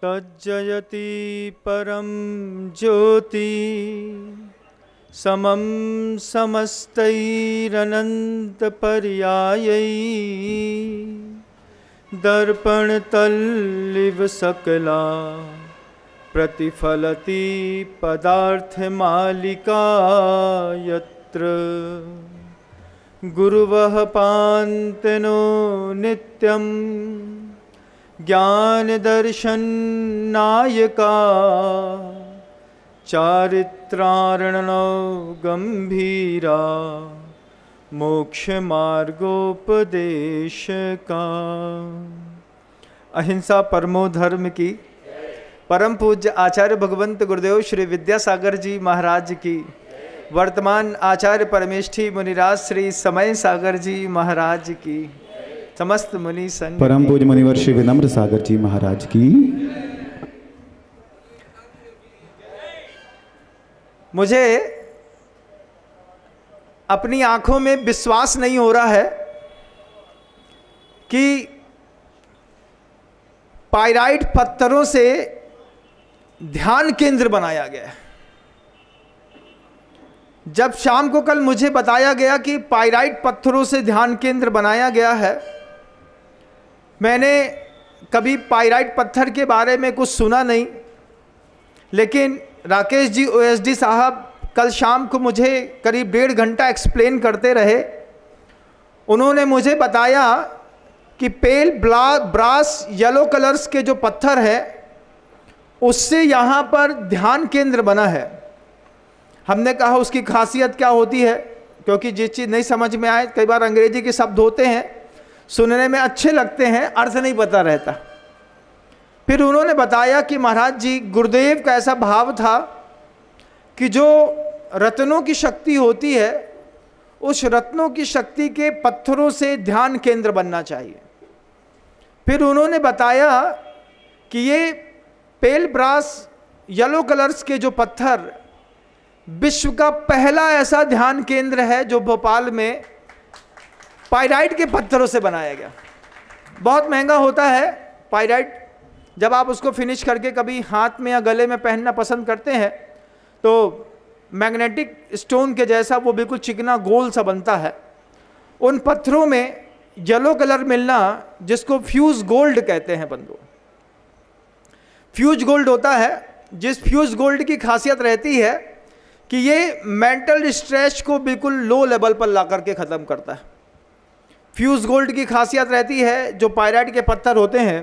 तज्जयति परम ज्योति समम समस्तैरनंत पर्यायै दर्पण तल्लिव सकला प्रतिफलति पदार्थ मालिका यत्र गुरुवः पान्तनो नित्यं ज्ञान दर्शन नायका चारित्रार्णनो गंभीरा मोक्ष मार्गोपदेशका। अहिंसा परमो धर्म की परम पूज्य आचार्य भगवंत गुरुदेव श्री विद्यासागर जी महाराज की, वर्तमान आचार्य परमेष्ठी मुनिराज श्री समय सागर जी महाराज की, समस्त मुनि संघ परम पूज्य मुनिवर श्री विनम्र सागर जी महाराज की। मुझे अपनी आंखों में विश्वास नहीं हो रहा है कि पाइराइट पत्थरों से ध्यान केंद्र बनाया गया है। जब शाम को कल मुझे बताया गया कि पाइराइट पत्थरों से ध्यान केंद्र बनाया गया है, मैंने कभी पाइराइट पत्थर के बारे में कुछ सुना नहीं, लेकिन राकेश जी ओएसडी साहब कल शाम को मुझे करीब 1.5 घंटा एक्सप्लेन करते रहे। उन्होंने मुझे बताया कि पेल ब्रास येलो कलर्स के जो पत्थर है उससे यहाँ पर ध्यान केंद्र बना है। हमने कहा उसकी खासियत क्या होती है, क्योंकि जिस चीज़ नहीं समझ में आए, कई बार अंग्रेजी के शब्द होते हैं सुनने में अच्छे लगते हैं, अर्थ नहीं पता रहता। फिर उन्होंने बताया कि महाराज जी गुरुदेव का ऐसा भाव था कि जो रत्नों की शक्ति होती है उस रत्नों की शक्ति के पत्थरों से ध्यान केंद्र बनना चाहिए। फिर उन्होंने बताया कि ये पेल ब्रास येलो कलर्स के जो पत्थर विश्व का पहला ऐसा ध्यान केंद्र है जो भोपाल में पाइराइट के पत्थरों से बनाया गया। बहुत महंगा होता है पाइराइट, जब आप उसको फिनिश करके कभी हाथ में या गले में पहनना पसंद करते हैं तो मैग्नेटिक स्टोन के जैसा वो बिल्कुल चिकना गोल सा बनता है। उन पत्थरों में येलो कलर मिलना जिसको फ्यूज गोल्ड कहते हैं बंधु, फ्यूज गोल्ड होता है, जिस फ्यूज गोल्ड की खासियत रहती है कि ये मेंटल स्ट्रेस को बिल्कुल लो लेवल पर ला करके ख़त्म करता है। फ्यूज गोल्ड की खासियत रहती है जो पाइराइट के पत्थर होते हैं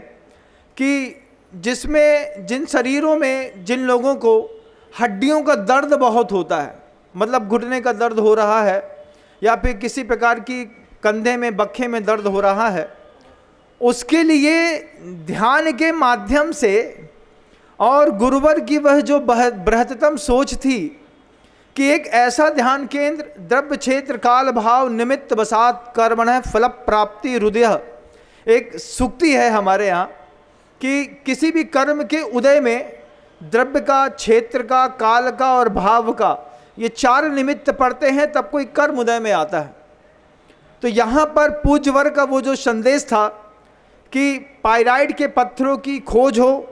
कि जिसमें जिन शरीरों में जिन लोगों को हड्डियों का दर्द बहुत होता है, मतलब घुटने का दर्द हो रहा है या फिर किसी प्रकार की कंधे में बक्खे में दर्द हो रहा है, उसके लिए ध्यान के माध्यम से और गुरुवर की वह जो बृहत्तम सोच थी कि एक ऐसा ध्यान केंद्र द्रव्य क्षेत्र काल भाव निमित्त बसात कर्मण फल प्राप्ति हृदय, एक सूक्ति है हमारे यहाँ कि किसी भी कर्म के उदय में द्रव्य का, क्षेत्र का, काल का और भाव का, ये 4 निमित्त पड़ते हैं तब कोई कर्म उदय में आता है। तो यहाँ पर पूज्यवर का वो जो संदेश था कि पाइराइट के पत्थरों की खोज हो,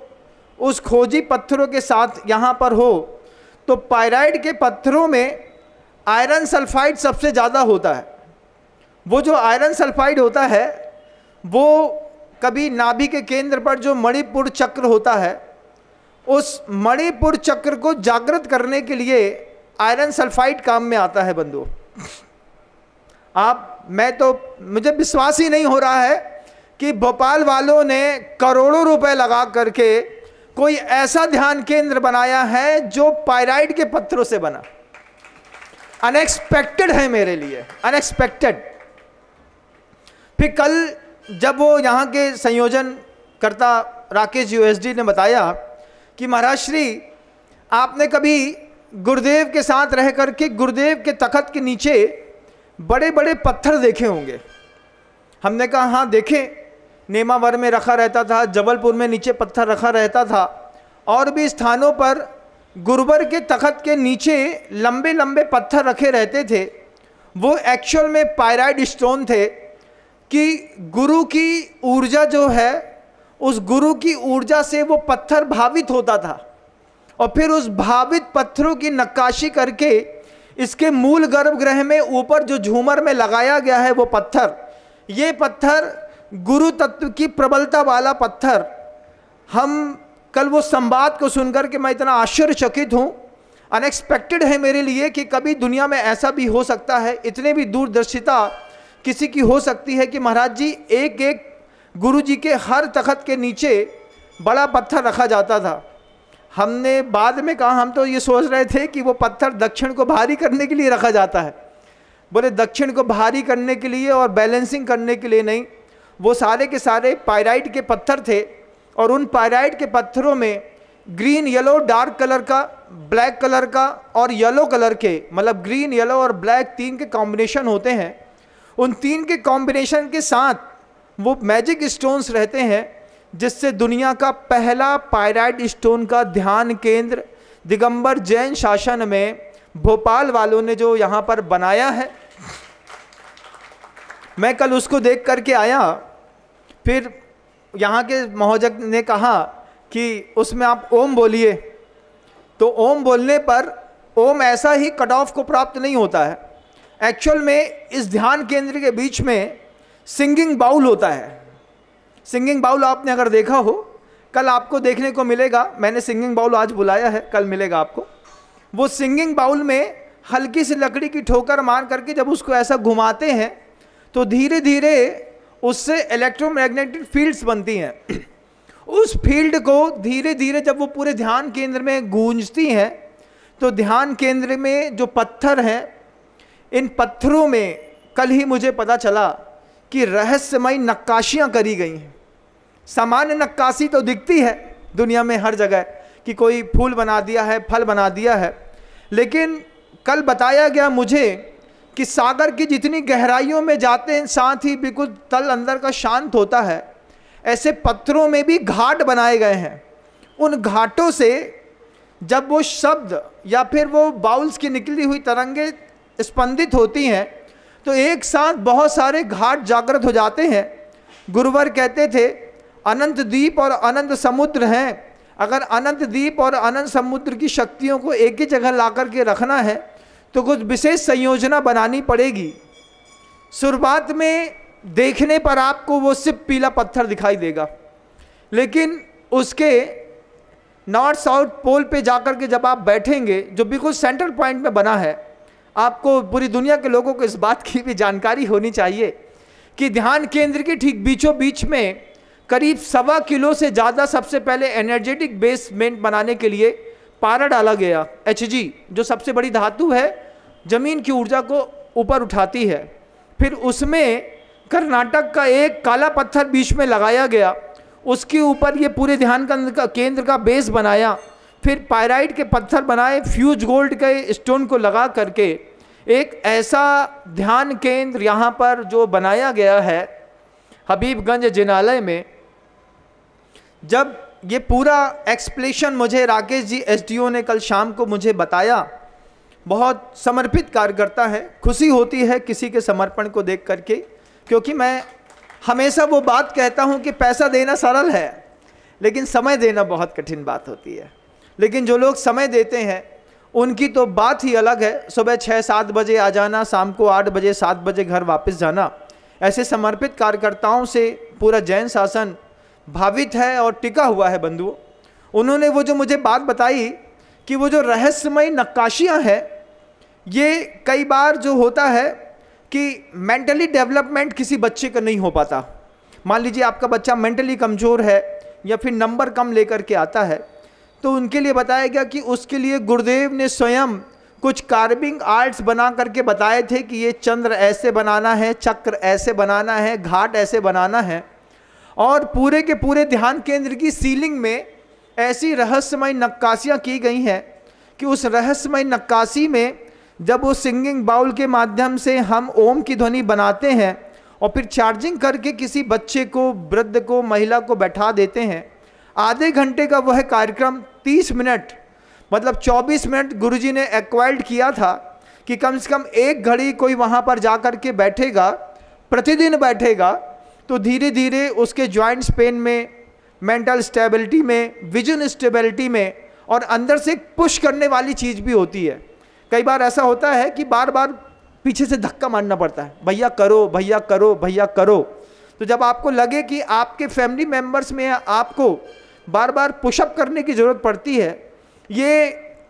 उस खोजी पत्थरों के साथ यहाँ पर हो, तो पाइराइट के पत्थरों में आयरन सल्फाइड सबसे ज़्यादा होता है। वो जो आयरन सल्फाइड होता है वो कभी नाभि के केंद्र पर जो मणिपुर चक्र होता है, उस मणिपुर चक्र को जागृत करने के लिए आयरन सल्फाइड काम में आता है बंधुओं। मुझे विश्वास ही नहीं हो रहा है कि भोपाल वालों ने करोड़ों रुपए लगा करके कोई ऐसा ध्यान केंद्र बनाया है जो पाइराइट के पत्थरों से बना। अनएक्सपेक्टेड है मेरे लिए, अनएक्सपेक्टेड। फिर कल जब वो यहाँ के संयोजन करता राकेश यूएसडी ने बताया कि महाराज श्री आपने कभी गुरुदेव के साथ रह करके गुरुदेव के तखत के नीचे बड़े बड़े पत्थर देखे होंगे। हमने कहा हाँ देखे, नेमावर में रखा रहता था, जबलपुर में नीचे पत्थर रखा रहता था, और भी स्थानों पर गुरुवर के तखत के नीचे लंबे लंबे पत्थर रखे रहते थे। वो एक्चुअल में पाइराइट स्टोन थे कि गुरु की ऊर्जा जो है उस गुरु की ऊर्जा से वो पत्थर भावित होता था और फिर उस भावित पत्थरों की नक्काशी करके इसके मूल गर्भगृह में ऊपर जो झूमर में लगाया गया है वो पत्थर, ये पत्थर गुरु तत्व की प्रबलता वाला पत्थर। हम कल वो संवाद को सुनकर के मैं इतना आश्चर्यचकित हूँ, अनएक्सपेक्टेड है मेरे लिए कि कभी दुनिया में ऐसा भी हो सकता है, इतने भी दूरदर्शिता किसी की हो सकती है कि महाराज जी एक एक गुरु जी के हर तख्त के नीचे बड़ा पत्थर रखा जाता था। हमने बाद में कहा, हम तो ये सोच रहे थे कि वो पत्थर दक्षिण को भारी करने के लिए रखा जाता है। बोले दक्षिण को भारी करने के लिए और बैलेंसिंग करने के लिए नहीं, वो सारे के सारे पायराइट के पत्थर थे और उन पायराइट के पत्थरों में ग्रीन येलो डार्क कलर का, ब्लैक कलर का और येलो कलर के, मतलब ग्रीन येलो और ब्लैक तीन के कॉम्बिनेशन होते हैं। उन तीन के कॉम्बिनेशन के साथ वो मैजिक स्टोन्स रहते हैं जिससे दुनिया का पहला पायराइट स्टोन का ध्यान केंद्र दिगंबर जैन शासन में भोपाल वालों ने जो यहाँ पर बनाया है, मैं कल उसको देख करके आया। फिर यहाँ के महोदय ने कहा कि उसमें आप ओम बोलिए, तो ओम बोलने पर ओम ऐसा ही कट ऑफ को प्राप्त नहीं होता है। एक्चुअल में इस ध्यान केंद्र के बीच में सिंगिंग बाउल होता है। सिंगिंग बाउल आपने अगर देखा हो, कल आपको देखने को मिलेगा। मैंने सिंगिंग बाउल आज बुलाया है, कल मिलेगा आपको। वो सिंगिंग बाउल में हल्की सी लकड़ी की ठोकर मार करके जब उसको ऐसा घुमाते हैं तो धीरे धीरे उससे इलेक्ट्रोमैग्नेटिक फील्ड्स बनती हैं। उस फील्ड को धीरे धीरे जब वो पूरे ध्यान केंद्र में गूंजती हैं तो ध्यान केंद्र में जो पत्थर हैं, इन पत्थरों में कल ही मुझे पता चला कि रहस्यमय नक्काशियाँ करी गई हैं। सामान्य नक्काशी तो दिखती है दुनिया में हर जगह कि कोई फूल बना दिया है, फल बना दिया है, लेकिन कल बताया गया मुझे कि सागर की जितनी गहराइयों में जाते हैं साथ ही बिल्कुल तल अंदर का शांत होता है, ऐसे पत्थरों में भी घाट बनाए गए हैं। उन घाटों से जब वो शब्द या फिर वो बाउल्स की निकली हुई तरंगे स्पंदित होती हैं तो एक साथ बहुत सारे घाट जागृत हो जाते हैं। गुरुवर कहते थे अनंत द्वीप और अनंत समुद्र हैं, अगर अनंत द्वीप और अनंत समुद्र की शक्तियों को एक ही जगह ला कर के रखना है तो कुछ विशेष संयोजना बनानी पड़ेगी। शुरुआत में देखने पर आपको वो सिर्फ पीला पत्थर दिखाई देगा, लेकिन उसके नॉर्थ साउथ पोल पे जाकर के जब आप बैठेंगे, जो बिल्कुल सेंट्रल पॉइंट में बना है, आपको पूरी दुनिया के लोगों को इस बात की भी जानकारी होनी चाहिए कि ध्यान केंद्र के ठीक बीचों बीच में करीब 1.25 किलो से ज़्यादा सबसे पहले एनर्जेटिक बेसमेंट बनाने के लिए पारा डाला गया। Hg जो सबसे बड़ी धातु है, जमीन की ऊर्जा को ऊपर उठाती है। फिर उसमें कर्नाटक का एक काला पत्थर बीच में लगाया गया, उसके ऊपर ये पूरे ध्यान केंद्र का बेस बनाया। फिर पायराइट के पत्थर बनाए, फ्यूज गोल्ड के स्टोन को लगा करके एक ऐसा ध्यान केंद्र यहाँ पर जो बनाया गया है हबीबगंज जिनालय में। जब ये पूरा एक्सप्लेनेशन मुझे राकेश जी एसडीओ ने कल शाम को मुझे बताया, बहुत समर्पित कार्यकर्ता है, खुशी होती है किसी के समर्पण को देख करके, क्योंकि मैं हमेशा वो बात कहता हूँ कि पैसा देना सरल है लेकिन समय देना बहुत कठिन बात होती है। लेकिन जो लोग समय देते हैं उनकी तो बात ही अलग है। सुबह 6-7 बजे आ जाना, शाम को 8 बजे 7 बजे घर वापस जाना, ऐसे समर्पित कार्यकर्ताओं से पूरा जैन शासन भावित है और टिका हुआ है। बंधुओं, उन्होंने वो जो मुझे बात बताई कि वो जो रहस्यमय नक्काशियाँ हैं, ये कई बार जो होता है कि मेंटली डेवलपमेंट किसी बच्चे का नहीं हो पाता। मान लीजिए आपका बच्चा मेंटली कमज़ोर है या फिर नंबर कम लेकर के आता है, तो उनके लिए बताया गया कि उसके लिए गुरुदेव ने स्वयं कुछ कार्विंग आर्ट्स बना करके बताए थे कि ये चंद्र ऐसे बनाना है, चक्र ऐसे बनाना है, घाट ऐसे बनाना है। और पूरे के पूरे ध्यान केंद्र की सीलिंग में ऐसी रहस्यमय नक्काशियाँ की गई हैं कि उस रहस्यमय नक्काशी में जब वो सिंगिंग बाउल के माध्यम से हम ओम की ध्वनि बनाते हैं और फिर चार्जिंग करके किसी बच्चे को, वृद्ध को, महिला को बैठा देते हैं, आधे घंटे का वह कार्यक्रम 30 मिनट मतलब 24 मिनट गुरुजी ने एक्वायर्ड किया था कि कम से कम 1 घड़ी कोई वहाँ पर जा कर के बैठेगा, प्रतिदिन बैठेगा, तो धीरे धीरे उसके जॉइंट्स पेन में, मेंटल स्टेबिलिटी में, विजन स्टेबिलिटी में, और अंदर से पुश करने वाली चीज़ भी होती है। कई बार ऐसा होता है कि बार बार पीछे से धक्का मारना पड़ता है, भैया करो, भैया करो, भैया करो। तो जब आपको लगे कि आपके फैमिली मेम्बर्स में आपको बार बार पुशअप करने की ज़रूरत पड़ती है, ये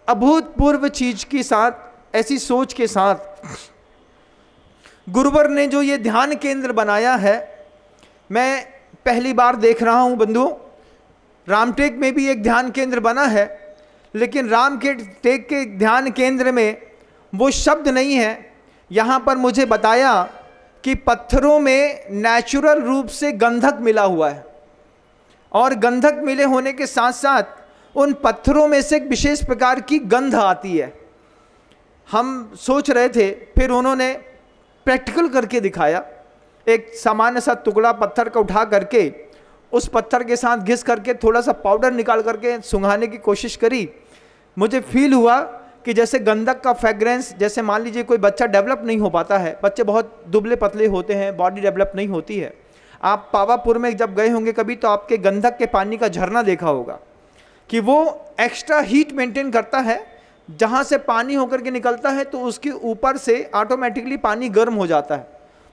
अभूतपूर्व चीज़ के साथ, ऐसी सोच के साथ गुरुवर ने जो ये ध्यान केंद्र बनाया है, मैं पहली बार देख रहा हूँ बंधुओं। रामटेक में भी एक ध्यान केंद्र बना है, लेकिन रामटेक के ध्यान केंद्र में वो शब्द नहीं है। यहाँ पर मुझे बताया कि पत्थरों में नेचुरल रूप से गंधक मिला हुआ है, और गंधक मिले होने के साथ साथ उन पत्थरों में से एक विशेष प्रकार की गंध आती है। हम सोच रहे थे, फिर उन्होंने प्रैक्टिकल करके दिखाया। एक सामान्य सा टुकड़ा पत्थर का उठा करके उस पत्थर के साथ घिस करके थोड़ा सा पाउडर निकाल करके सुंघाने की कोशिश करी। मुझे फील हुआ कि जैसे गंधक का फ्रेग्रेंस, जैसे मान लीजिए कोई बच्चा डेवलप नहीं हो पाता है, बच्चे बहुत दुबले पतले होते हैं, बॉडी डेवलप नहीं होती है। आप पावापुर में जब गए होंगे कभी, तो आपके गंधक के पानी का झरना देखा होगा कि वो एक्स्ट्रा हीट मेंटेन करता है। जहाँ से पानी होकर के निकलता है तो उसके ऊपर से ऑटोमेटिकली पानी गर्म हो जाता है।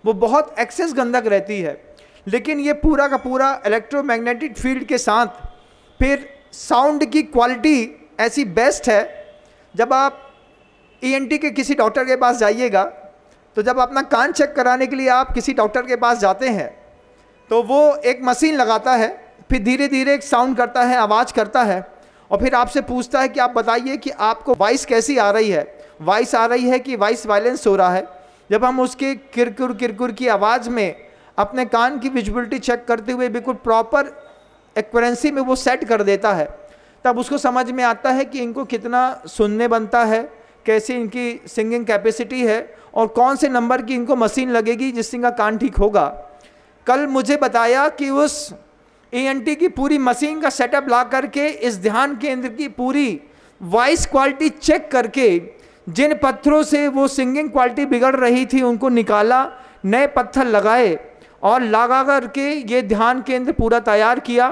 वो बहुत एक्सेस गंधक रहती है। लेकिन ये पूरा का पूरा इलेक्ट्रोमैग्नेटिक फील्ड के साथ, फिर साउंड की क्वालिटी ऐसी बेस्ट है। जब आप ENT के किसी डॉक्टर के पास जाइएगा, तो जब अपना कान चेक कराने के लिए आप किसी डॉक्टर के पास जाते हैं, तो वो एक मशीन लगाता है, फिर धीरे धीरे एक साउंड करता है, आवाज़ करता है, और फिर आपसे पूछता है कि आप बताइए कि आपको वॉइस कैसी आ रही है, वॉइस आ रही है कि वॉइस वायलेंस हो रहा है। जब हम उसके किरकुर किरकुर की आवाज़ में अपने कान की विजिबिलिटी चेक करते हुए बिल्कुल प्रॉपर एक्यूरेंसी में वो सेट कर देता है, तब उसको समझ में आता है कि इनको कितना सुनने बनता है, कैसी इनकी सिंगिंग कैपेसिटी है, और कौन से नंबर की इनको मशीन लगेगी जिससे इनका कान ठीक होगा। कल मुझे बताया कि उस ENT की पूरी मशीन का सेटअप ला करके इस ध्यान केंद्र की पूरी वॉइस क्वालिटी चेक करके जिन पत्थरों से वो सिंगिंग क्वालिटी बिगड़ रही थी उनको निकाला, नए पत्थर लगाए, और लगा करके ये ध्यान केंद्र पूरा तैयार किया।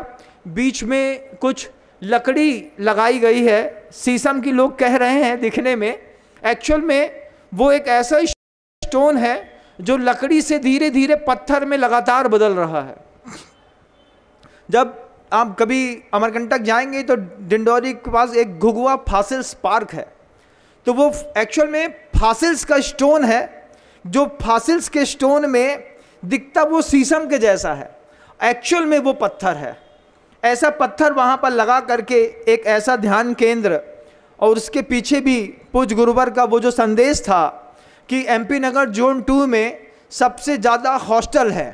बीच में कुछ लकड़ी लगाई गई है, शीशम की लोग कह रहे हैं दिखने में, एक्चुअल में वो एक ऐसा स्टोन है जो लकड़ी से धीरे धीरे पत्थर में लगातार बदल रहा है। जब आप कभी अमरकंटक जाएंगे तो डिंडोरी के पास एक घुघुआ फॉसिल्स पार्क है, तो वो एक्चुअल में फॉसिल्स का स्टोन है, जो फॉसिल्स के स्टोन में दिखता वो शीशम के जैसा है, एक्चुअल में वो पत्थर है। ऐसा पत्थर वहाँ पर लगा करके एक ऐसा ध्यान केंद्र, और उसके पीछे भी पूज्य गुरुवर का वो जो संदेश था कि MP नगर जोन 2 में सबसे ज़्यादा हॉस्टल है।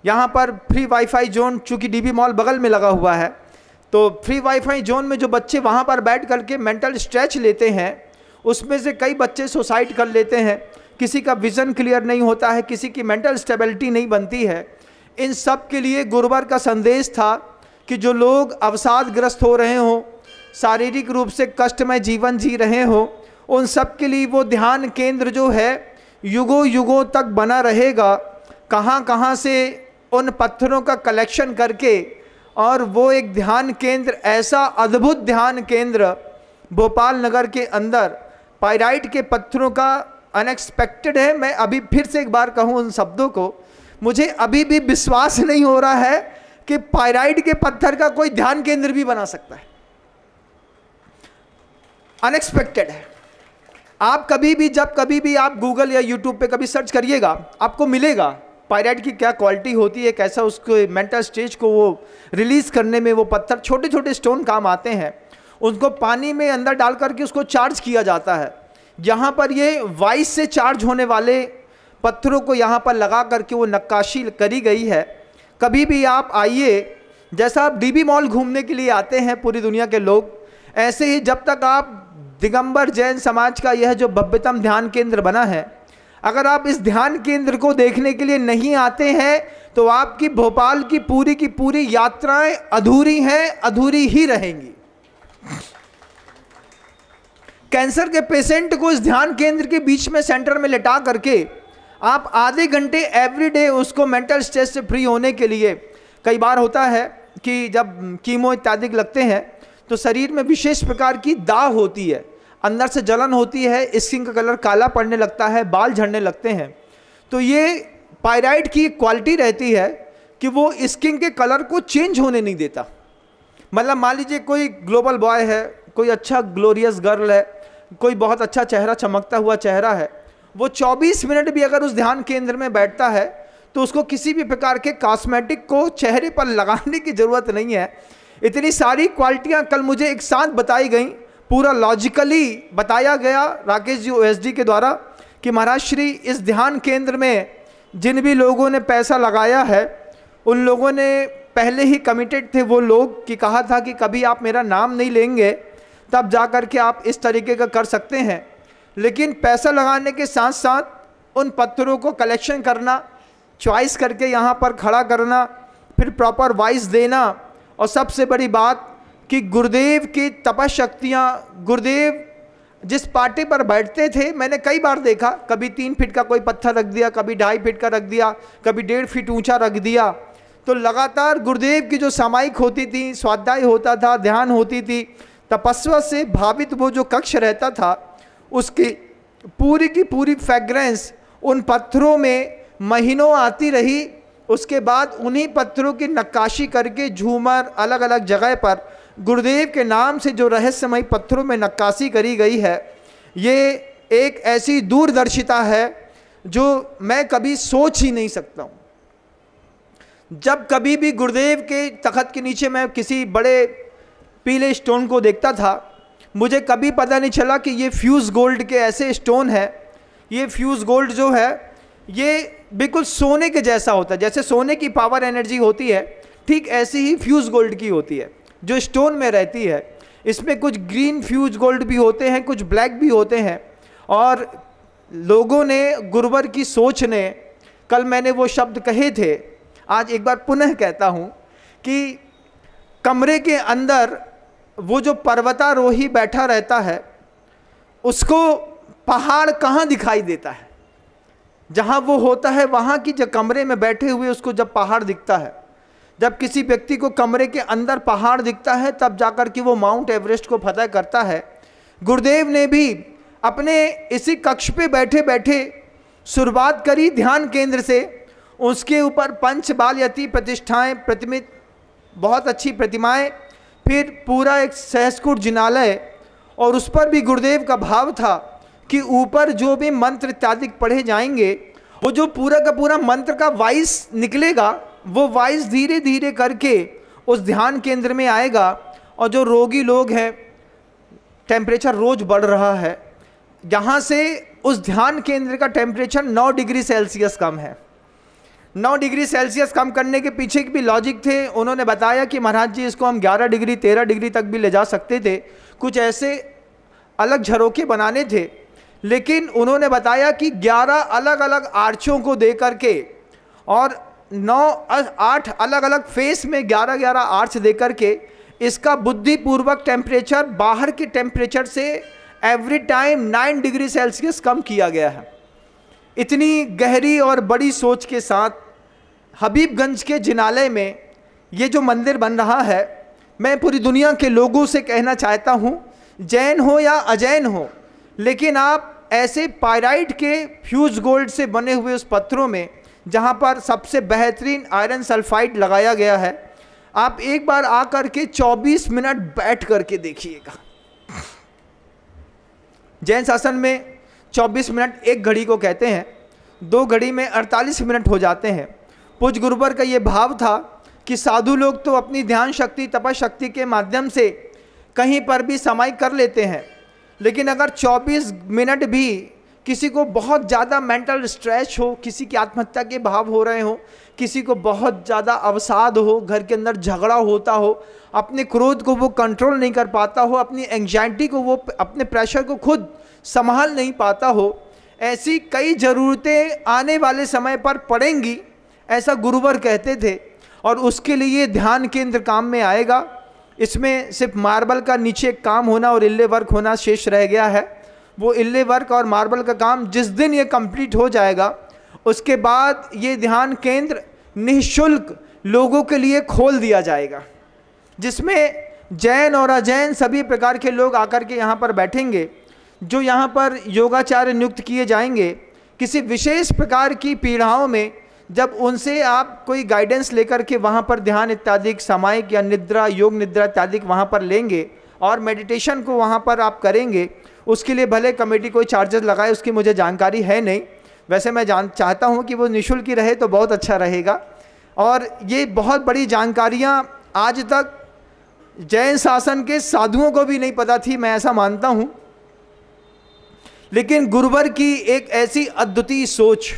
यहाँ पर फ्री वाईफाई जोन, चूँकि DB मॉल बगल में लगा हुआ है, तो फ्री वाईफाई जोन में जो बच्चे वहाँ पर बैठ करके मेंटल स्ट्रेच लेते हैं, उसमें से कई बच्चे सुसाइड कर लेते हैं। किसी का विज़न क्लियर नहीं होता है, किसी की मेंटल स्टेबिलिटी नहीं बनती है। इन सब के लिए गुरुवर का संदेश था कि जो लोग अवसादग्रस्त हो रहे हों, शारीरिक रूप से कष्टमय जीवन जी रहे हों, उन सब के लिए वो ध्यान केंद्र जो है युगों युगों तक बना रहेगा। कहाँ कहाँ से उन पत्थरों का कलेक्शन करके, और वो एक ध्यान केंद्र, ऐसा अद्भुत ध्यान केंद्र भोपाल नगर के अंदर पाइराइट के पत्थरों का अनएक्सपेक्टेड है। मैं अभी फिर से एक बार कहूँ उन शब्दों को, मुझे अभी भी विश्वास नहीं हो रहा है कि पाइराइट के पत्थर का कोई ध्यान केंद्र भी बना सकता है। अनएक्सपेक्टेड है। आप कभी भी, जब कभी भी आप गूगल या यूट्यूब पे कभी सर्च करिएगा, आपको मिलेगा पाइराइट की क्या क्वालिटी होती है, कैसा उसको मेंटल स्टेज को वो रिलीज करने में वो पत्थर, छोटे छोटे स्टोन काम आते हैं। उनको पानी में अंदर डाल करके उसको चार्ज किया जाता है। यहाँ पर ये वॉइस से चार्ज होने वाले पत्थरों को यहाँ पर लगा करके वो नक्काशी करी गई है। कभी भी आप आइए, जैसा आप DB मॉल घूमने के लिए आते हैं पूरी दुनिया के लोग, ऐसे ही जब तक आप दिगंबर जैन समाज का यह जो भव्यतम ध्यान केंद्र बना है, अगर आप इस ध्यान केंद्र को देखने के लिए नहीं आते हैं तो आपकी भोपाल की पूरी यात्राएं अधूरी हैं, अधूरी ही रहेंगी। कैंसर के पेशेंट को इस ध्यान केंद्र के बीच में सेंटर में लेटा करके आप आधे घंटे एवरीडे उसको मेंटल स्ट्रेस से फ्री होने के लिए, कई बार होता है की जब कीमो इत्यादि लगते हैं तो शरीर में विशेष प्रकार की दाह होती है, अंदर से जलन होती है, स्किन का कलर काला पड़ने लगता है, बाल झड़ने लगते हैं। तो ये पायराइड की क्वालिटी रहती है कि वो स्किन के कलर को चेंज होने नहीं देता। मतलब मान लीजिए कोई ग्लोबल बॉय है, कोई अच्छा ग्लोरियस गर्ल है, कोई बहुत अच्छा चेहरा, चमकता हुआ चेहरा है, वो 24 मिनट भी अगर उस ध्यान केंद्र में बैठता है तो उसको किसी भी प्रकार के कॉस्मेटिक को चेहरे पर लगाने की ज़रूरत नहीं है। इतनी सारी क्वालिटियाँ कल मुझे एक साथ बताई गई, पूरा लॉजिकली बताया गया राकेश जी OSD के द्वारा कि महाराज श्री इस ध्यान केंद्र में जिन भी लोगों ने पैसा लगाया है उन लोगों ने पहले ही कमिटेड थे वो लोग कि कहा था कि कभी आप मेरा नाम नहीं लेंगे तब जा कर के आप इस तरीके का कर सकते हैं। लेकिन पैसा लगाने के साथ साथ उन पत्थरों को कलेक्शन करना, चॉइस करके यहाँ पर खड़ा करना, फिर प्रॉपर वाइस देना, और सबसे बड़ी बात कि गुरुदेव की तपशक्तियाँ, गुरुदेव जिस पाटे पर बैठते थे मैंने कई बार देखा, कभी 3 फीट का कोई पत्थर रख दिया, कभी 2.5 फीट का रख दिया, कभी 1.5 फीट ऊंचा रख दिया, तो लगातार गुरुदेव की जो सामायिक होती थी, स्वाध्याय होता था, ध्यान होती थी, तपस्या से भावित वो जो कक्ष रहता था उसकी पूरी की पूरी फ्रेग्रेंस उन पत्थरों में महीनों आती रही। उसके बाद उन्हीं पत्थरों की नक्काशी करके झूमर अलग अलग जगह पर गुरुदेव के नाम से जो रहस्यमय पत्थरों में नक्काशी करी गई है, ये एक ऐसी दूरदर्शिता है जो मैं कभी सोच ही नहीं सकता हूँ। जब कभी भी गुरुदेव के तख्त के नीचे मैं किसी बड़े पीले स्टोन को देखता था, मुझे कभी पता नहीं चला कि ये फ्यूज़ गोल्ड के ऐसे स्टोन है। ये फ्यूज़ गोल्ड जो है ये बिल्कुल सोने के जैसा होता है, जैसे सोने की पावर एनर्जी होती है ठीक ऐसी ही फ्यूज़ गोल्ड की होती है जो स्टोन में रहती है। इसमें कुछ ग्रीन फ्यूज़ गोल्ड भी होते हैं, कुछ ब्लैक भी होते हैं। और लोगों ने, गुरुवर की सोच ने, कल मैंने वो शब्द कहे थे, आज एक बार पुनः कहता हूँ कि कमरे के अंदर वो जो पर्वतारोही बैठा रहता है उसको पहाड़ कहाँ दिखाई देता है? जहाँ वो होता है वहाँ की जो कमरे में बैठे हुए उसको जब पहाड़ दिखता है, जब किसी व्यक्ति को कमरे के अंदर पहाड़ दिखता है तब जाकर के वो माउंट एवरेस्ट को फतह करता है। गुरुदेव ने भी अपने इसी कक्ष पे बैठे बैठे शुरुआत करी ध्यान केंद्र से। उसके ऊपर पंचबालयती प्रतिष्ठाएं, प्रतिमित बहुत अच्छी प्रतिमाएं, फिर पूरा एक सहस्कुट जिनालय, और उस पर भी गुरुदेव का भाव था कि ऊपर जो भी मंत्र इत्यादि पढ़े जाएंगे वो जो पूरा का पूरा मंत्र का वाइस निकलेगा वो वाइस धीरे धीरे करके उस ध्यान केंद्र में आएगा। और जो रोगी लोग हैं, टेम्परेचर रोज़ बढ़ रहा है, यहाँ से उस ध्यान केंद्र का टेम्परेचर 9 डिग्री सेल्सियस कम है। 9 डिग्री सेल्सियस कम करने के पीछे भी लॉजिक थे। उन्होंने बताया कि महाराज जी इसको हम 11 डिग्री 13 डिग्री तक भी ले जा सकते थे, कुछ ऐसे अलग झरोखे बनाने थे। लेकिन उन्होंने बताया कि 11 अलग अलग आर्चों को दे करके और 8 अलग अलग फेस में 11-11 आर्च दे करके इसका बुद्धिपूर्वक टेम्परेचर बाहर के टेम्परेचर से एवरी टाइम 9 डिग्री सेल्सियस कम किया गया है। इतनी गहरी और बड़ी सोच के साथ हबीबगंज के जिनालय में ये जो मंदिर बन रहा है, मैं पूरी दुनिया के लोगों से कहना चाहता हूँ, जैन हो या अजैन हो, लेकिन आप ऐसे पायराइट के फ्यूज गोल्ड से बने हुए उस पत्थरों में जहाँ पर सबसे बेहतरीन आयरन सल्फाइड लगाया गया है, आप एक बार आकर के 24 मिनट बैठ करके देखिएगा। जैन शासन में 24 मिनट एक घड़ी को कहते हैं, 2 घड़ी में 48 मिनट हो जाते हैं। पूज्य गुरुवर का ये भाव था कि साधु लोग तो अपनी ध्यान शक्ति, तपशक्ति के माध्यम से कहीं पर भी समाई कर लेते हैं, लेकिन अगर 24 मिनट भी किसी को बहुत ज़्यादा मेंटल स्ट्रेस हो, किसी की आत्महत्या के भाव हो रहे हो, किसी को बहुत ज़्यादा अवसाद हो, घर के अंदर झगड़ा होता हो, अपने क्रोध को वो कंट्रोल नहीं कर पाता हो, अपनी एंग्जाइटी को वो, अपने प्रेशर को खुद संभाल नहीं पाता हो, ऐसी कई ज़रूरतें आने वाले समय पर पड़ेंगी, ऐसा गुरुवर कहते थे। और उसके लिए ध्यान केंद्र काम में आएगा। इसमें सिर्फ मार्बल का नीचे काम होना और इल्ले वर्क होना शेष रह गया है। वो इल्ले वर्क और मार्बल का काम जिस दिन ये कंप्लीट हो जाएगा, उसके बाद ये ध्यान केंद्र निःशुल्क लोगों के लिए खोल दिया जाएगा। जिसमें जैन और अजैन सभी प्रकार के लोग आकर के यहाँ पर बैठेंगे, जो यहाँ पर योगाचार्य नियुक्त किए जाएंगे। किसी विशेष प्रकार की पीड़ाओं में जब उनसे आप कोई गाइडेंस लेकर के वहाँ पर ध्यान इत्यादि सामायिक या निद्रा, योग निद्रा इत्यादि वहाँ पर लेंगे और मेडिटेशन को वहाँ पर आप करेंगे, उसके लिए भले कमेटी कोई चार्जेस लगाए, उसकी मुझे जानकारी है नहीं। वैसे मैं चाहता हूँ कि वो निःशुल्क ही रहे तो बहुत अच्छा रहेगा। और ये बहुत बड़ी जानकारियाँ आज तक जैन शासन के साधुओं को भी नहीं पता थी, मैं ऐसा मानता हूँ। लेकिन गुरुवर की एक ऐसी अद्वितीय सोच,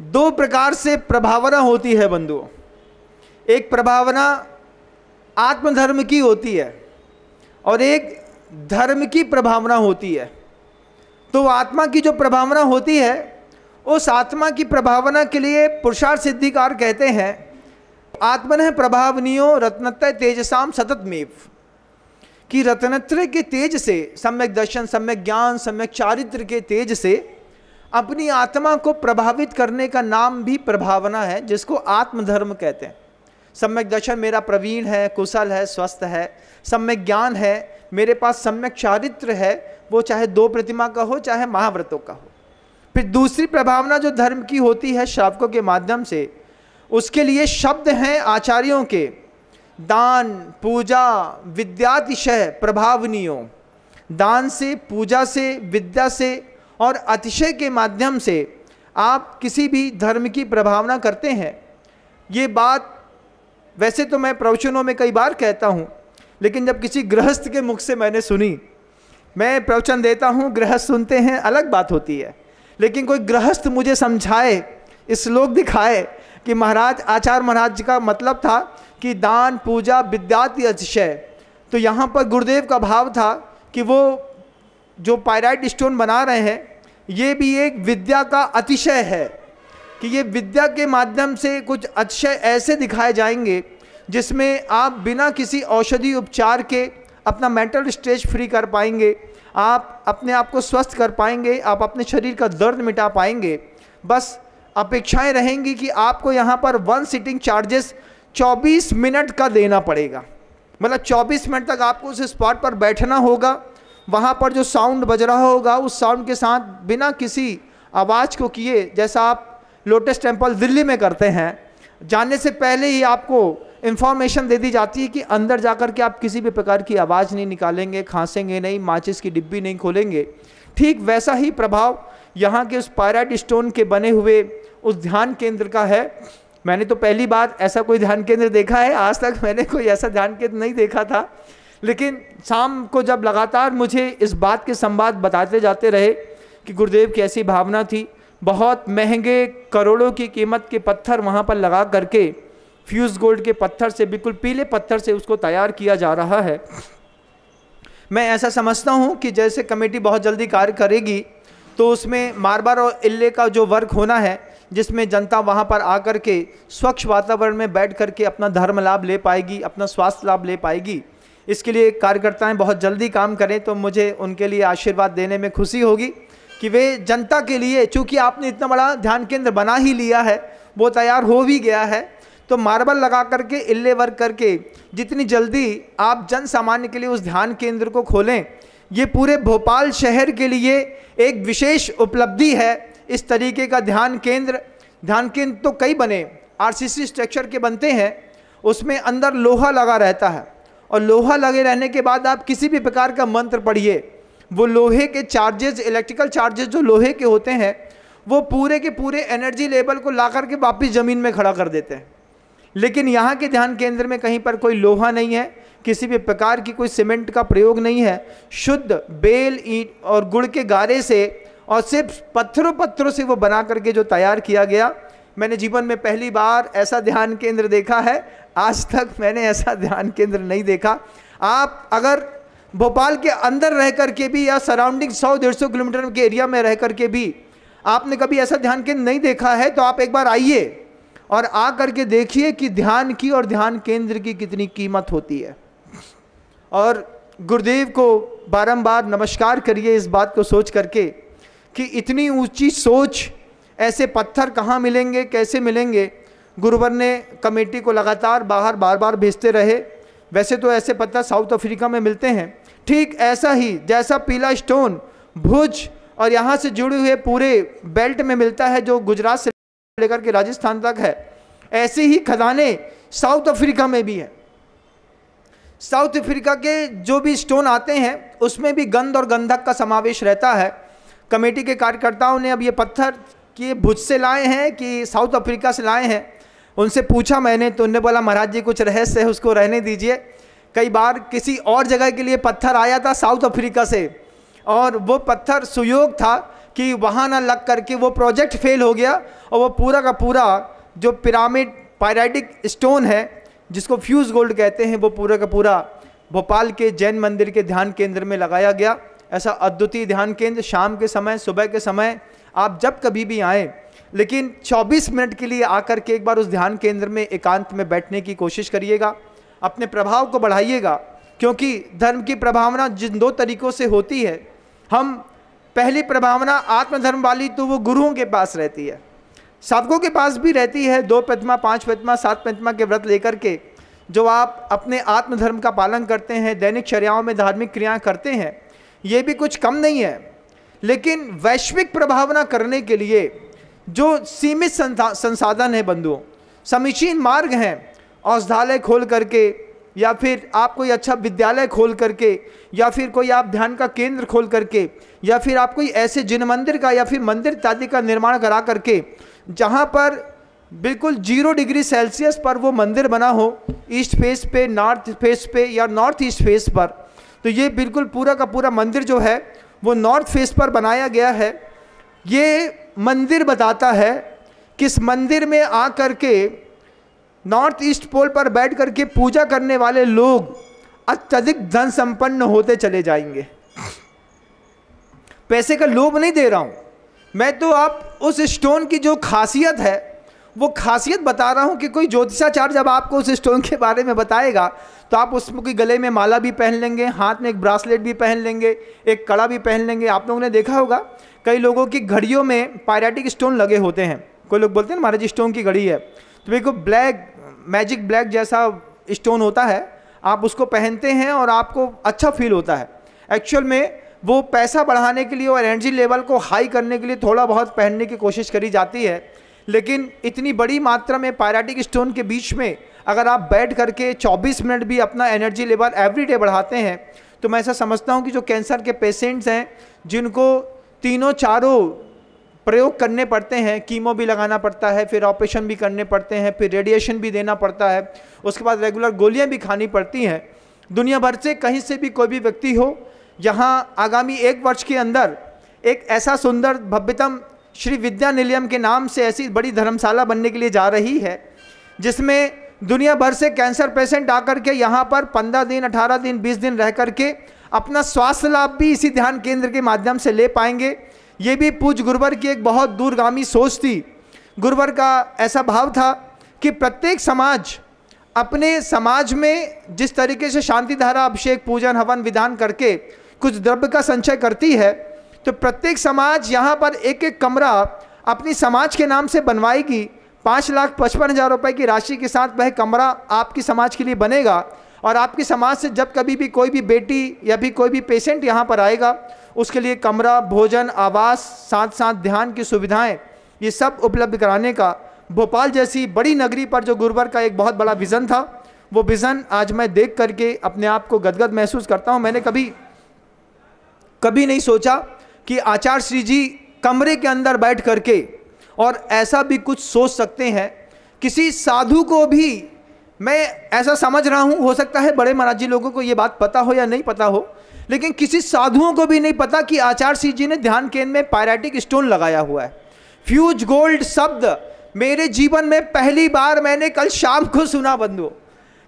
दो प्रकार से प्रभावना होती है बंधुओं। एक प्रभावना आत्मधर्म की होती है और एक धर्म की प्रभावना होती है। तो आत्मा की जो प्रभावना होती है, उस आत्मा की प्रभावना के लिए पुरुषार्थ सिद्धिकार कहते हैं, आत्मनः प्रभावनीयो रत्नत्रय तेजसाम सततमेव, कि रत्नत्रय के तेज से, सम्यक दर्शन, सम्यक ज्ञान, सम्यक चारित्र के तेज से अपनी आत्मा को प्रभावित करने का नाम भी प्रभावना है, जिसको आत्मधर्म कहते हैं। सम्यक दर्शन मेरा प्रवीण है, कुशल है, स्वस्थ है। सम्यक ज्ञान है, मेरे पास सम्यक चारित्र है, वो चाहे 2 प्रतिमा का हो चाहे महाव्रतों का हो। फिर दूसरी प्रभावना जो धर्म की होती है श्रावकों के माध्यम से, उसके लिए शब्द हैं आचार्यों के, दान, पूजा, विद्यातिशय प्रभावनीयों। दान से, पूजा से, विद्या से और अतिशय के माध्यम से आप किसी भी धर्म की प्रभावना करते हैं। ये बात वैसे तो मैं प्रवचनों में कई बार कहता हूँ, लेकिन जब किसी गृहस्थ के मुख से मैंने सुनी, मैं प्रवचन देता हूँ, गृहस्थ सुनते हैं, अलग बात होती है। लेकिन कोई गृहस्थ मुझे समझाए, श्लोक दिखाए कि महाराज, आचार्य महाराज जी का मतलब था कि दान, पूजा, विद्याति अतिशय। तो यहाँ पर गुरुदेव का भाव था कि वो जो पायराइट स्टोन बना रहे हैं, ये भी एक विद्या का अतिशय है, कि ये विद्या के माध्यम से कुछ अतिशय ऐसे दिखाए जाएंगे जिसमें आप बिना किसी औषधि उपचार के अपना मेंटल स्ट्रेस फ्री कर पाएंगे, आप अपने आप को स्वस्थ कर पाएंगे, आप अपने शरीर का दर्द मिटा पाएंगे। बस अपेक्षाएं रहेंगी कि आपको यहाँ पर 1 सिटिंग चार्जेस 24 मिनट का देना पड़ेगा। मतलब 24 मिनट तक आपको उस स्पॉट पर बैठना होगा, वहाँ पर जो साउंड बज रहा होगा उस साउंड के साथ बिना किसी आवाज़ को किए, जैसा आप लोटस टेम्पल दिल्ली में करते हैं, जाने से पहले ही आपको इन्फॉर्मेशन दे दी जाती है कि अंदर जाकर के आप किसी भी प्रकार की आवाज़ नहीं निकालेंगे, खांसेंगे नहीं, माचिस की डिब्बी नहीं खोलेंगे। ठीक वैसा ही प्रभाव यहाँ के उस पायराइट स्टोन के बने हुए उस ध्यान केंद्र का है। मैंने तो पहली बार ऐसा कोई ध्यान केंद्र देखा है, आज तक मैंने कोई ऐसा ध्यान केंद्र नहीं देखा था। लेकिन शाम को जब लगातार मुझे इस बात के संवाद बताते जाते रहे कि गुरुदेव की ऐसी भावना थी, बहुत महंगे करोड़ों की कीमत के पत्थर वहाँ पर लगा करके, फ्यूज गोल्ड के पत्थर से, बिल्कुल पीले पत्थर से उसको तैयार किया जा रहा है। मैं ऐसा समझता हूँ कि जैसे कमेटी बहुत जल्दी कार्य करेगी तो उसमें मार्बल और इल्ले का जो वर्क होना है, जिसमें जनता वहाँ पर आकर के स्वच्छ वातावरण में बैठ करके अपना धर्म लाभ ले पाएगी, अपना स्वास्थ्य लाभ ले पाएगी। इसके लिए कार्यकर्ताएं बहुत जल्दी काम करें तो मुझे उनके लिए आशीर्वाद देने में खुशी होगी कि वे जनता के लिए, चूँकि आपने इतना बड़ा ध्यान केंद्र बना ही लिया है, वो तैयार हो भी गया है, तो मार्बल लगा करके, इल्ले वर्क करके जितनी जल्दी आप जन सामान्य के लिए उस ध्यान केंद्र को खोलें, ये पूरे भोपाल शहर के लिए एक विशेष उपलब्धि है। इस तरीके का ध्यान केंद्र तो कई बने, आरसीसी स्ट्रक्चर के बनते हैं, उसमें अंदर लोहा लगा रहता है और लोहा लगे रहने के बाद आप किसी भी प्रकार का मंत्र पढ़िए, वो लोहे के चार्जेस, इलेक्ट्रिकल चार्जेस जो लोहे के होते हैं, वो पूरे के पूरे एनर्जी लेवल को ला करके वापस ज़मीन में खड़ा कर देते हैं। लेकिन यहाँ के ध्यान केंद्र में कहीं पर कोई लोहा नहीं है, किसी भी प्रकार की कोई सीमेंट का प्रयोग नहीं है, शुद्ध बेल, ईंट और गुड़ के गारे से और सिर्फ पत्थरों से वो बना करके जो तैयार किया गया। मैंने जीवन में पहली बार ऐसा ध्यान केंद्र देखा है, आज तक मैंने ऐसा ध्यान केंद्र नहीं देखा। आप अगर भोपाल के अंदर रह करके भी या सराउंडिंग 100-150 किलोमीटर के एरिया में रह करके भी आपने कभी ऐसा ध्यान केंद्र नहीं देखा है, तो आप एक बार आइए और आ करके देखिए कि ध्यान की और ध्यान केंद्र की कितनी कीमत होती है। और गुरुदेव को बारंबार नमस्कार करिए इस बात को सोच करके कि इतनी ऊंची सोच, ऐसे पत्थर कहाँ मिलेंगे, कैसे मिलेंगे। गुरुवर ने कमेटी को लगातार बाहर बार बार भेजते रहे। वैसे तो ऐसे पत्थर साउथ अफ्रीका में मिलते हैं, ठीक ऐसा ही जैसा पीला स्टोन भुज और यहाँ से जुड़े हुए पूरे बेल्ट में मिलता है जो गुजरात से लेकर के राजस्थान तक है, ऐसे ही खदाने साउथ अफ्रीका में भी है। साउथ अफ्रीका के जो भी स्टोन आते हैं उसमें भी गंध और गंधक का समावेश रहता है। कमेटी के कार्यकर्ताओं ने अब ये पत्थर कि भुज से लाए हैं कि साउथ अफ्रीका से लाए हैं, उनसे पूछा मैंने तो उन्होंने बोला महाराज जी कुछ रहस्य है, उसको रहने दीजिए। कई बार किसी और जगह के लिए पत्थर आया था साउथ अफ्रीका से और वो पत्थर सुयोग था कि वहाँ ना लग करके वो प्रोजेक्ट फेल हो गया और वो पूरा का पूरा जो पिरामिड पायराइटिक स्टोन है जिसको फ्यूज गोल्ड कहते हैं वो पूरा का पूरा भोपाल के जैन मंदिर के ध्यान केंद्र में लगाया गया। ऐसा अद्वितीय ध्यान केंद्र शाम के समय सुबह के समय आप जब कभी भी आएँ, लेकिन 24 मिनट के लिए आकर के एक बार उस ध्यान केंद्र में एकांत में बैठने की कोशिश करिएगा, अपने प्रभाव को बढ़ाइएगा। क्योंकि धर्म की प्रभावना जिन दो तरीक़ों से होती है, हम पहली प्रभावना आत्मधर्म वाली तो वो गुरुओं के पास रहती है, साधकों के पास भी रहती है। 2 प्रतिमा 5 प्रतिमा 7 प्रतिमा के व्रत लेकर के जो आप अपने आत्मधर्म का पालन करते हैं, दैनिक चर्याओं में धार्मिक क्रियाएं करते हैं, ये भी कुछ कम नहीं है। लेकिन वैश्विक प्रभावना करने के लिए जो सीमित संसाधन है बंधुओं, समीचीन मार्ग हैं, औषधालय खोल करके या फिर आप कोई अच्छा विद्यालय खोल करके या फिर कोई आप ध्यान का केंद्र खोल करके या फिर आप कोई ऐसे जिन मंदिर का या फिर मंदिर इत्यादि का निर्माण करा करके जहाँ पर बिल्कुल 0 डिग्री सेल्सियस पर वो मंदिर बना हो, ईस्ट फेस पे, नॉर्थ फेस पे या नॉर्थ ईस्ट फेस पर, तो ये बिल्कुल पूरा का पूरा मंदिर जो है वो नॉर्थ फेस पर बनाया गया है। ये मंदिर बताता है किस मंदिर में आ करके नॉर्थ ईस्ट पोल पर बैठ करके पूजा करने वाले लोग अत्यधिक धन संपन्न होते चले जाएंगे। पैसे का लोभ नहीं दे रहा हूं मैं, तो आप उस स्टोन की जो खासियत है वो खासियत बता रहा हूं कि कोई ज्योतिषाचार्य जब आपको उस स्टोन के बारे में बताएगा तो आप उसमें कोई गले में माला भी पहन लेंगे, हाथ में एक ब्रासलेट भी पहन लेंगे, एक कड़ा भी पहन लेंगे। आप लोगों ने देखा होगा कई लोगों की घड़ियों में पायरेटिक स्टोन लगे होते हैं। कोई लोग बोलते हैं महाराज स्टोन की घड़ी है, तो बिल्कुल ब्लैक मैजिक ब्लैक जैसा स्टोन होता है, आप उसको पहनते हैं और आपको अच्छा फील होता है। एक्चुअल में वो पैसा बढ़ाने के लिए और एनर्जी लेवल को हाई करने के लिए थोड़ा बहुत पहनने की कोशिश करी जाती है, लेकिन इतनी बड़ी मात्रा में पायरेटिक स्टोन के बीच में अगर आप बैठ करके 24 मिनट भी अपना एनर्जी लेवल एवरीडे बढ़ाते हैं, तो मैं ऐसा समझता हूं कि जो कैंसर के पेशेंट्स हैं जिनको तीनों चारों प्रयोग करने पड़ते हैं, कीमो भी लगाना पड़ता है, फिर ऑपरेशन भी करने पड़ते हैं, फिर रेडिएशन भी देना पड़ता है, उसके बाद रेगुलर गोलियां भी खानी पड़ती हैं। दुनिया भर से कहीं से भी कोई भी व्यक्ति हो, यहाँ आगामी 1 वर्ष के अंदर एक ऐसा सुंदर भव्यतम श्री विद्या निलयम के नाम से ऐसी बड़ी धर्मशाला बनने के लिए जा रही है, जिसमें दुनिया भर से कैंसर पेशेंट आकर के यहाँ पर 15 दिन 18 दिन 20 दिन रह करके अपना स्वास्थ्य लाभ भी इसी ध्यान केंद्र के माध्यम से ले पाएंगे। ये भी पूज्य गुरुवर की एक बहुत दूरगामी सोच थी। गुरुवर का ऐसा भाव था कि प्रत्येक समाज अपने समाज में जिस तरीके से शांति धारा अभिषेक पूजन हवन विधान करके कुछ द्रव्य का संचय करती है, तो प्रत्येक समाज यहाँ पर एक एक कमरा अपनी समाज के नाम से बनवाएगी। 5,55,000 रुपये की राशि के साथ वह कमरा आपकी समाज के लिए बनेगा और आपकी समाज से जब कभी भी कोई भी बेटी या भी कोई भी पेशेंट यहाँ पर आएगा, उसके लिए कमरा, भोजन, आवास, साथ साथ ध्यान की सुविधाएं, ये सब उपलब्ध कराने का भोपाल जैसी बड़ी नगरी पर जो गुरुवर का एक बहुत बड़ा विज़न था, वो विज़न आज मैं देख करके अपने आप को गदगद महसूस करता हूँ। मैंने कभी नहीं सोचा कि आचार्य श्री जी कमरे के अंदर बैठ करके और ऐसा भी कुछ सोच सकते हैं। किसी साधु को भी मैं ऐसा समझ रहा हूँ, हो सकता है बड़े महाराज जी लोगों को ये बात पता हो या नहीं पता हो, लेकिन किसी साधुओं को भी नहीं पता कि आचार्य श्री जी ने ध्यान केंद्र में पायरेटिक स्टोन लगाया हुआ है। फ्यूज गोल्ड शब्द मेरे जीवन में पहली बार मैंने कल शाम को सुना बंधुओं।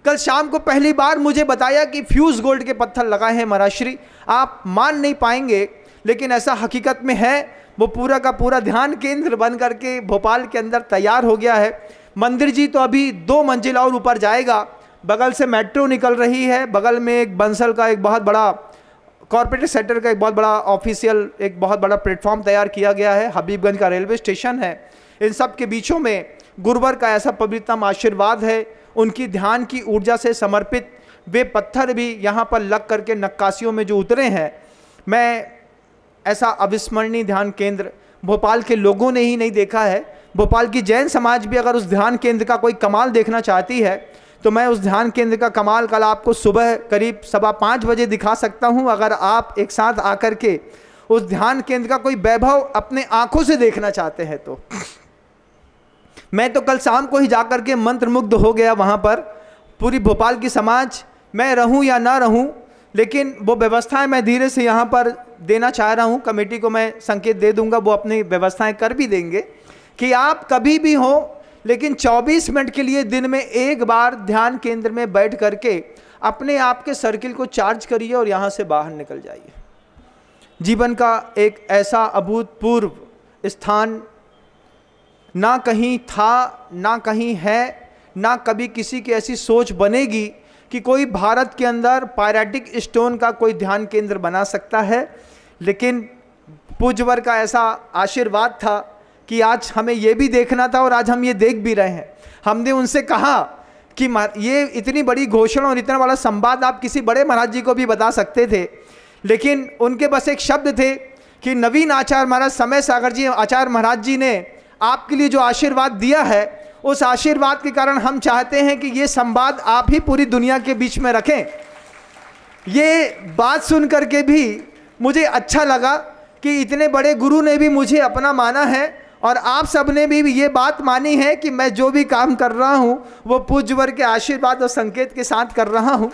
कल शाम को पहली बार मुझे बताया कि फ्यूज गोल्ड के पत्थर लगाए हैं महाराज श्री। आप मान नहीं पाएंगे, लेकिन ऐसा हकीकत में है। वो पूरा का पूरा ध्यान केंद्र बन करके भोपाल के अंदर तैयार हो गया है। मंदिर जी तो अभी 2 मंजिला और ऊपर जाएगा। बगल से मेट्रो निकल रही है, बगल में एक बंसल का एक बहुत बड़ा कॉर्पोरेट सेक्टर का एक बहुत बड़ा ऑफिशियल एक बहुत बड़ा प्लेटफॉर्म तैयार किया गया है। हबीबगंज का रेलवे स्टेशन है। इन सब के बीचों में गुरुवर का ऐसा पवित्रतम आशीर्वाद है, उनकी ध्यान की ऊर्जा से समर्पित वे पत्थर भी यहाँ पर लग करके नक्काशियों में जो उतरे हैं, मैं ऐसा अविस्मरणीय ध्यान केंद्र भोपाल के लोगों ने ही नहीं देखा है। भोपाल की जैन समाज भी अगर उस ध्यान केंद्र का कोई कमाल देखना चाहती है तो मैं उस ध्यान केंद्र का कमाल कल आपको सुबह करीब 5:15 बजे दिखा सकता हूं, अगर आप एक साथ आकर के उस ध्यान केंद्र का कोई वैभव अपने आंखों से देखना चाहते हैं। तो मैं तो कल शाम को ही जाकर के मंत्रमुग्ध हो गया वहां पर। पूरी भोपाल की समाज, मैं रहूं या ना रहूं, लेकिन वो व्यवस्थाएं मैं धीरे से यहाँ पर देना चाह रहा हूँ। कमेटी को मैं संकेत दे दूंगा, वो अपनी व्यवस्थाएं कर भी देंगे कि आप कभी भी हो लेकिन 24 मिनट के लिए दिन में एक बार ध्यान केंद्र में बैठ करके अपने आप के सर्किल को चार्ज करिए और यहाँ से बाहर निकल जाइए। जीवन का एक ऐसा अभूतपूर्व स्थान ना कहीं था, ना कहीं है, ना कभी किसी की ऐसी सोच बनेगी कि कोई भारत के अंदर पायरेटिक स्टोन का कोई ध्यान केंद्र बना सकता है। लेकिन पूज्यवर का ऐसा आशीर्वाद था कि आज हमें ये भी देखना था और आज हम ये देख भी रहे हैं। हमने उनसे कहा कि ये इतनी बड़ी घोषणा और इतना बड़ा संवाद आप किसी बड़े महाराज जी को भी बता सकते थे, लेकिन उनके बस एक शब्द थे कि नवीन आचार्य महाराज समय सागर जी आचार्य महाराज जी ने आपके लिए जो आशीर्वाद दिया है, उस आशीर्वाद के कारण हम चाहते हैं कि ये संवाद आप ही पूरी दुनिया के बीच में रखें। ये बात सुन करके भी मुझे अच्छा लगा कि इतने बड़े गुरु ने भी मुझे अपना माना है और आप सब ने भी ये बात मानी है कि मैं जो भी काम कर रहा हूँ वो पूज्यवर के आशीर्वाद और संकेत के साथ कर रहा हूँ।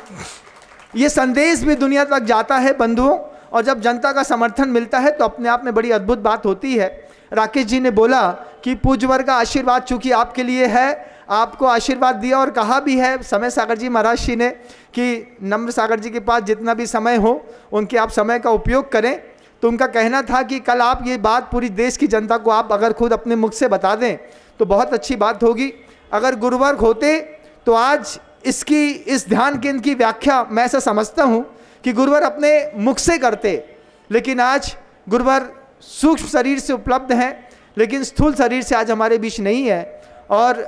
ये संदेश भी दुनिया तक जाता है बंधुओं, और जब जनता का समर्थन मिलता है तो अपने आप में बड़ी अद्भुत बात होती है। राकेश जी ने बोला कि पूज्यवर का आशीर्वाद चूंकि आपके लिए है, आपको आशीर्वाद दिया और कहा भी है समय सागर जी महाराज जी ने कि नम्र सागर जी के पास जितना भी समय हो उनके आप समय का उपयोग करें। तो उनका कहना था कि कल आप ये बात पूरी देश की जनता को आप अगर खुद अपने मुख से बता दें तो बहुत अच्छी बात होगी। अगर गुरुवर होते तो आज इस ध्यान केंद्र की व्याख्या मैं ऐसा समझता हूँ कि गुरुवर अपने मुख से करते, लेकिन आज गुरुवर सूक्ष्म शरीर से उपलब्ध हैं लेकिन स्थूल शरीर से आज हमारे बीच नहीं है। और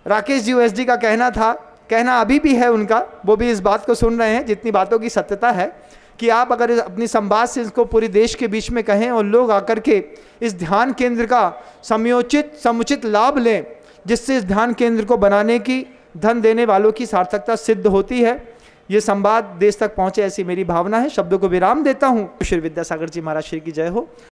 राकेश जी OSD का कहना अभी भी है उनका, वो भी इस बात को सुन रहे हैं जितनी बातों की सत्यता है, कि आप अगर अपनी संवाद से इसको पूरे देश के बीच में कहें और लोग आकर के इस ध्यान केंद्र का समुचित लाभ लें, जिससे इस ध्यान केंद्र को बनाने की धन देने वालों की सार्थकता सिद्ध होती है। ये संवाद देश तक पहुंचे ऐसी मेरी भावना है। शब्दों को विराम देता हूँ। श्री विद्यासागर जी महाराज श्री की जय हो।